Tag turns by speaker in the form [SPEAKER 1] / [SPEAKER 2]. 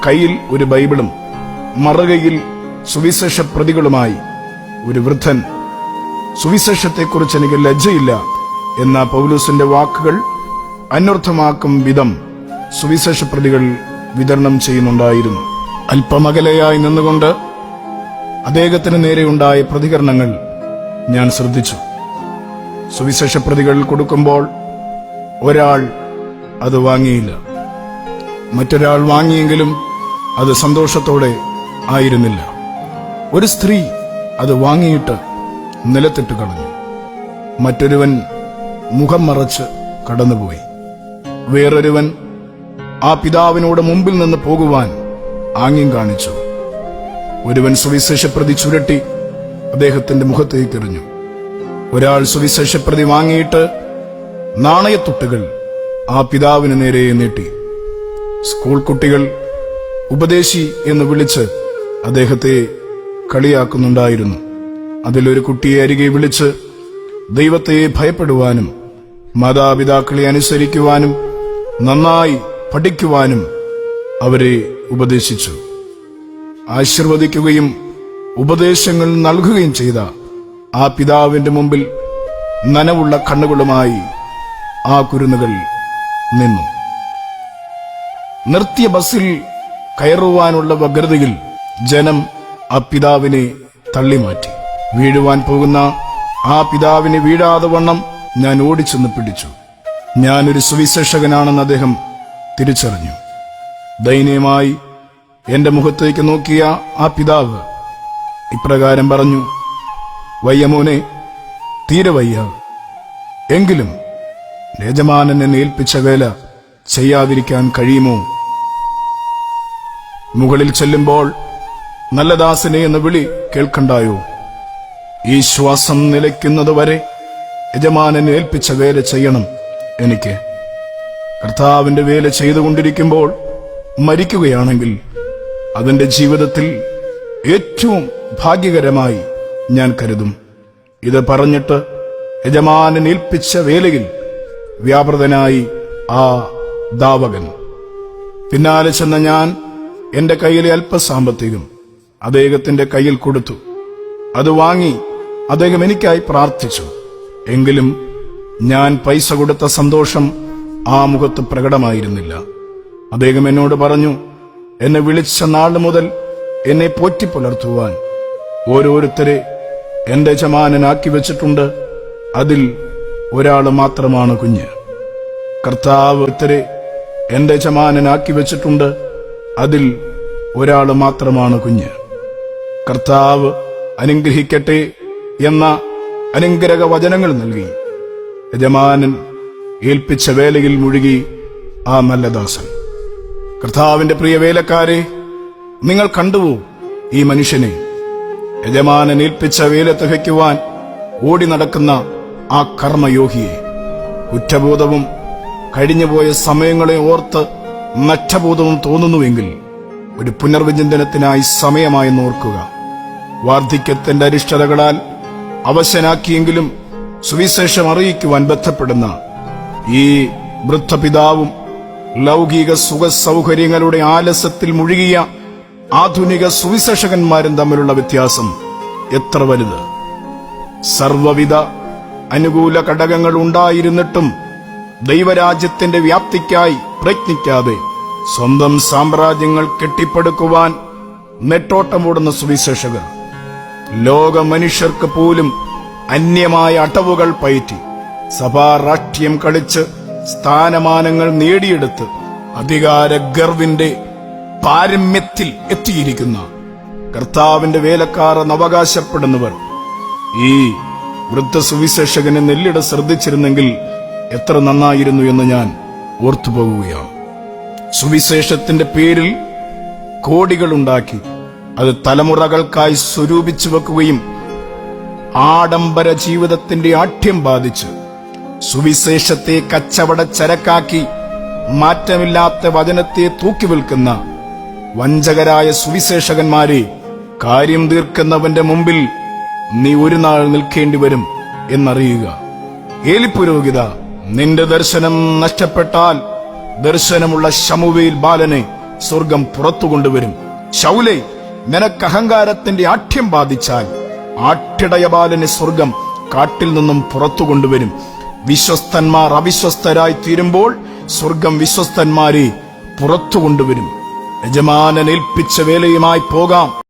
[SPEAKER 1] കയ്യിൽ ഒരു ബൈബിളും മറുകയിൽ സുവിശേഷ പ്രതികളുമായി ഒരു വൃദ്ധൻ, സുവിശേഷത്തെക്കുറിച്ച് എനിക്ക് ലജ്ജയില്ല എന്ന പൗലോസിന്റെ വാക്കുകൾ അന്വർത്ഥമാക്കും വിധം സുവിശേഷ പ്രതികൾ വിതരണം ചെയ്യുന്നുണ്ടായിരുന്നു. അല്പമകലെയായി നിന്നുകൊണ്ട് അദ്ദേഹത്തിന് നേരെയുണ്ടായ പ്രതികരണങ്ങൾ ഞാൻ ശ്രദ്ധിച്ചു. സുവിശേഷ പ്രതികൾ കൊടുക്കുമ്പോൾ ഒരാൾ അത് വാങ്ങിയില്ല. മറ്റൊരാൾ വാങ്ങിയെങ്കിലും അത് സന്തോഷത്തോടെ ആയിരുന്നില്ല. ഒരു സ്ത്രീ അത് വാങ്ങിയിട്ട് നിലത്തിട്ട് കളഞ്ഞു. മറ്റൊരുവൻ മുഖം മറച്ച് കടന്നുപോയി. വേറൊരുവൻ ആ പിതാവിനോട് മുമ്പിൽ നിന്ന് പോകുവാൻ ആംഗ്യം കാണിച്ചു. ഒരുവൻ സുവിശേഷപ്രതി ചുരുട്ടി അദ്ദേഹത്തിന്റെ മുഖത്തേക്ക് എറിഞ്ഞു. ഒരാൾ സുവിശേഷപ്രതി വാങ്ങിയിട്ട് നാണയത്തുട്ടുകൾ ആ പിതാവിന് നേരെ നീട്ടി. സ്കൂൾ കുട്ടികൾ ഉപദേശി എന്ന് വിളിച്ച് അദ്ദേഹത്തെ കളിയാക്കുന്നുണ്ടായിരുന്നു. അതിലൊരു കുട്ടിയെ അരികെ വിളിച്ച് ദൈവത്തെ ഭയപ്പെടുവാനും മാതാപിതാക്കളെ അനുസരിക്കുവാനും നന്നായി പഠിക്കുവാനും അവരെ ഉപദേശിച്ചു. ആശീർവദിക്കുകയും ഉപദേശങ്ങൾ നൽകുകയും ചെയ്ത ആ പിതാവിന്റെ മുമ്പിൽ നനവുള്ള കണ്ണുകളുമായി ആ കുരുന്നുകൾ നിന്നു. നിർത്തിയ ബസ്സിൽ കയറുവാനുള്ള വ്യഗ്രതയിൽ ജനം ആ പിതാവിനെ തള്ളിമാറ്റി. വീഴുവാൻ പോകുന്ന ആ പിതാവിനെ വീഴാതെ വണ്ണം ഞാൻ ഓടിച്ചെന്ന് പിടിച്ചു. ഞാനൊരു സുവിശേഷകനാണെന്ന് അദ്ദേഹം തിരിച്ചറിഞ്ഞു. ദയനീയമായി എന്റെ മുഖത്തേക്ക് നോക്കിയ ആ പിതാവ് ഇപ്രകാരം പറഞ്ഞു: വയ്യ മോനെ, തീരെ വയ്യ. എങ്കിലും യജമാനൻ എന്നെ ഏൽപ്പിച്ച വേല ചെയ്യാതിരിക്കാൻ കഴിയുമോ? മുകളിൽ ചെല്ലുമ്പോൾ നല്ല ദാസനെ എന്ന വിളി കേൾക്കണ്ടായോ? ഈ ശ്വാസം നിലയ്ക്കുന്നതുവരെ യജമാനൻ ഏൽപ്പിച്ച വേല ചെയ്യണം എനിക്ക്. കർത്താവിന്റെ വേല ചെയ്തുകൊണ്ടിരിക്കുമ്പോൾ മരിക്കുകയാണെങ്കിൽ അതിന്റെ ജീവിതത്തിൽ ഏറ്റവും ഭാഗ്യകരമായി ഞാൻ കരുതും. ഇത് പറഞ്ഞിട്ട് യജമാനൻ ഏൽപ്പിച്ച വേലയിൽ വ്യാപൃതനായി ആ ദാവകൻ. പിന്നാലെ ചെന്ന ഞാൻ എന്റെ കയ്യിലെ അല്പസാമ്പത്തികം അദ്ദേഹത്തിന്റെ കയ്യിൽ കൊടുത്തു. അത് വാങ്ങി അദ്ദേഹം എനിക്കായി പ്രാർത്ഥിച്ചു. എങ്കിലും ഞാൻ പൈസ കൊടുത്ത സന്തോഷം ആ മുഖത്ത് പ്രകടമായിരുന്നില്ല. അദ്ദേഹം എന്നോട് പറഞ്ഞു: എന്നെ വിളിച്ച നാൾ മുതൽ എന്നെ പോറ്റിപ്പുലർത്തുവാൻ ഓരോരുത്തരെ എന്റെ യജമാനനാക്കി വെച്ചിട്ടുണ്ട്. അതിൽ ഒരാള് മാത്രമാണ് കുഞ്ഞ്. കർത്താവ് ഒരുത്തരെ എന്റെ യജമാനനാക്കി വെച്ചിട്ടുണ്ട്. അതിൽ ഒരാള് മാത്രമാണ് കുഞ്ഞ്. കർത്താവ് അനുഗ്രഹിക്കട്ടെ എന്ന അനുഗ്രഹ വചനങ്ങൾ നൽകി യജമാനൻ ഏൽപ്പിച്ച വേലയിൽ മുഴുകി ആ നല്ല ദാസൻ. കർത്താവിന്റെ പ്രിയ വേലക്കാരെ, നിങ്ങൾ കണ്ടുവോ ഈ മനുഷ്യനെ? യജമാനൻ ഏൽപ്പിച്ച വേല തികയ്ക്കുവാൻ ഓടി നടക്കുന്ന ആ കർമ്മയോഗിയെ. കുറ്റബോധവും കഴിഞ്ഞുപോയ സമയങ്ങളെ ഓർത്ത് നഷ്ടബോധവും തോന്നുന്നുവെങ്കിൽ ഒരു പുനർവിചിന്തനത്തിനായി സമയമായെന്ന് ഓർക്കുക. വാർദ്ധക്യത്തിന്റെ അരിഷ്ടതകളാൽ അവശനാക്കിയെങ്കിലും സുവിശേഷം അറിയിക്കുവാൻ ബന്ധപ്പെടുന്ന ഈ വൃദ്ധപിതാവും ലൗകിക സുഖ സൗകര്യങ്ങളുടെ ആലസ്യത്തിൽ മുഴുകിയ ആധുനിക സുവിശേഷകന്മാരും തമ്മിലുള്ള വ്യത്യാസം എത്ര വലുത്! സർവവിധ അനുകൂല ഘടകങ്ങൾ ഉണ്ടായിരുന്നിട്ടും ദൈവരാജ്യത്തിന്റെ വ്യാപ്തിക്കായി പ്രയത്നിക്കാതെ സ്വന്തം സാമ്രാജ്യങ്ങൾ കെട്ടിപ്പടുക്കുവാൻ നെട്ടോട്ടമോടുന്ന സുവിശേഷകർ ലോക മനുഷ്യർക്ക് പോലും അന്യമായ അടവുകൾ പയറ്റി സഭാ രാഷ്ട്രീയം കളിച്ച് സ്ഥാനമാനങ്ങൾ നേടിയെടുത്ത് അധികാര ഗർവിന്റെ പാരമ്യത്തിൽ എത്തിയിരിക്കുന്ന കർത്താവിന്റെ വേലക്കാർ എന്നവകാശപ്പെടുന്നവർ ഈ വൃദ്ധ സുവിശേഷകനെ നെല്ലിട ശ്രദ്ധിച്ചിരുന്നെങ്കിൽ എത്ര നന്നായിരുന്നു എന്ന് ഞാൻ ഓർത്തുപോകുകയാണ്. സുവിശേഷത്തിന്റെ പേരിൽ കോടികളുണ്ടാക്കി അത് തലമുറകൾക്കായി സ്വരൂപിച്ചു വെക്കുകയും ആഡംബര ജീവിതത്തിന്റെ ആഠ്യം ബാധിച്ച് സുവിശേഷത്തെ കച്ചവട ചരക്കാക്കി മാറ്റമില്ലാത്ത വചനത്തെ തൂക്കി വിൽക്കുന്ന വഞ്ചകരായ സുവിശേഷകന്മാരെ കാര്യം തീർക്കുന്നവന്റെ മുമ്പിൽ നീ ഒരു നാൾ നിൽക്കേണ്ടി വരും എന്നറിയുക. ഏലിപുരോഹിത, നിന്റെ ദർശനം നഷ്ടപ്പെട്ടാൽ ദർശനമുള്ള ശമൂവേൽ ബാലനെ സ്വർഗം പുറത്തു കൊണ്ടുവരും. ശൗലേ, നിനക്ക് അഹങ്കാരത്തിന്റെ ആഠ്യം ബാധിച്ചാൽ ആട്ടിടയബാലനെ സ്വർഗം കാട്ടിൽ നിന്നും പുറത്തു കൊണ്ടുവരും. വിശ്വസ്തന്മാർ അവിശ്വസ്തരായി തീരുമ്പോൾ സ്വർഗം വിശ്വസ്തന്മാരെ പുറത്തു കൊണ്ടുവരും. യജമാനൻ ഏൽപ്പിച്ച വേലയുമായി പോകാം.